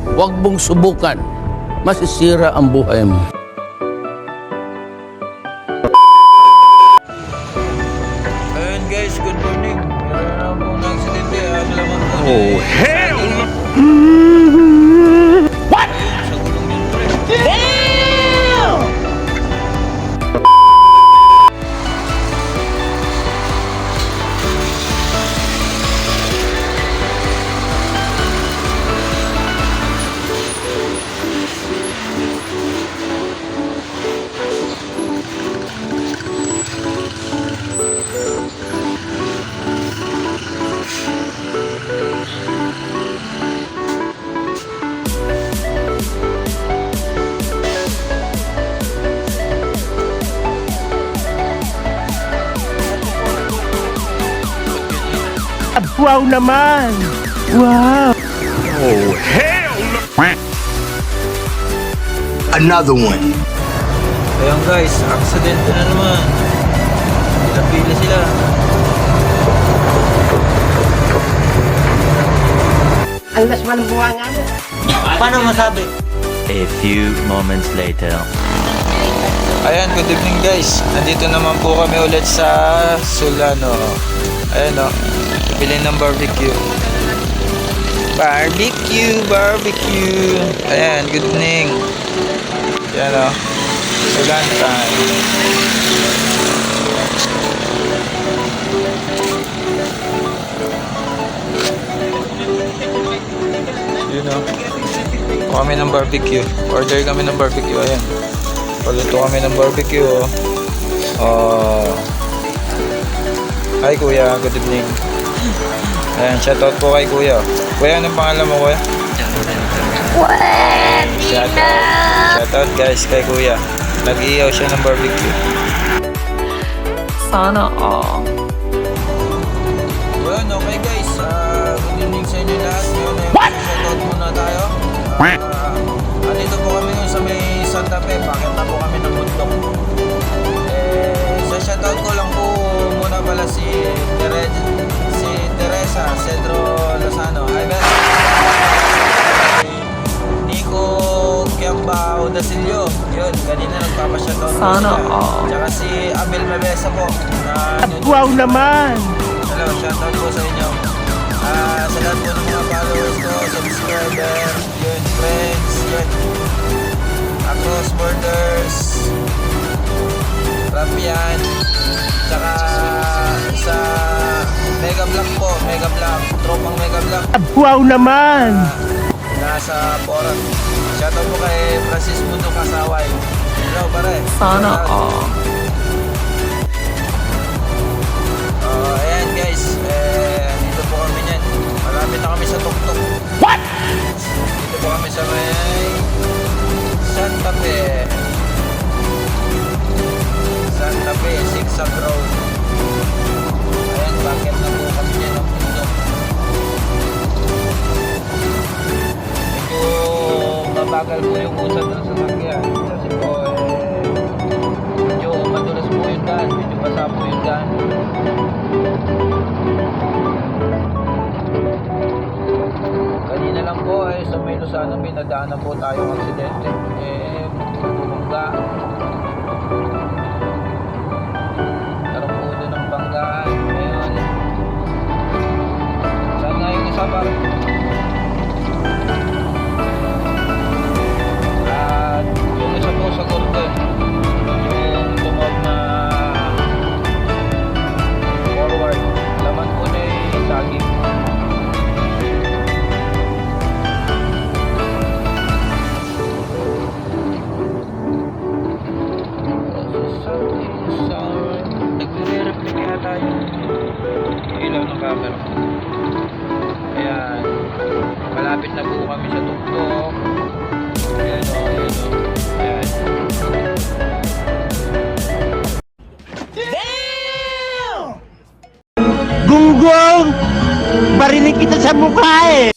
Huwag mong subukan. Masisira ang buhay mo. Ayun guys, good morning. Meron na po ng aksidente. Ang laman po. Oh, hell no! What? Ayun, sa gulong yun pre. Wow naman! Wow! Oh, hell no! Another one. Ayun guys, aksidente na naman. Napila sila. Ang lasman ng buwangan. Paano masabi? A few moments later. Ayan, good evening guys. Nandito naman po kami ulit sa Solano. Ayan o, bili ng barbecue. Barbecue. Ayan, good evening. Ayan o, Solano time. Yun o, kami ng barbecue. Order kami ng barbecue, ayan. Paluto kami ng barbecue. Hi kuya, good evening. Ayan, shoutout po kay kuya. Kuya, anong pangalan mo kuya? Shoutout guys kay kuya. Nag-iiyaw siya ng barbecue. Sana all. Well, okay guys. Good evening sa inyo lahat. Ngayon shoutout muna tayo. Andito po kami ngayon sa may Santa Fe. Bakit na po kami ng bundok. Sa shoutout ko lang po muna pala si Teresa Cedro Lozano. Hi Ben. Nico Kiambao Dasilio. Yun, kanina nagpapa-shoutout ko Sana sila. all. Tsaka si Abel Mabesa po. Wow naman! Hello, shoutout po sa inyo. Sa lahat po ng mga followers ko, subscriber, yun, friends, yun. Across borders, Rapian, tsaka sa Mega Vlog po, Mega Vlog, tropang Mega Vlog, Wow naman! nasa Porat. Shoutout po kay Francis Mundo Kasaway. Hello, pare. Sana Shoutout. all. Ayan guys, dito po kami niyan. Malapit na kami sa Tuktok. What? Dito po kami sa may Santa Fe. Santa Fe, Zigzag Road. Ayan, bakit na po kami niyan ng bundok. Medyo mabagal po yung usad ng sasakyan. Kasi po, medyo madulas po yung daan. Medyo basa po yung daan. Kanina lang po sa may Luzano may nadaanan po tayong aksidente. Bumangga. Karoon po doon ng banggaan. Ngayon, saan nga yung isa parang? At yung isa po sa Gordon. Yung tumawag na forward. Laman po na yung saging. Nagre-reflect yata yung ilaw ng camera. Ayan. Malapit na po kami sa Tuktok. Ayan o, ayan o. Ayan. Gunggong! Barinig kita sa mukha eh!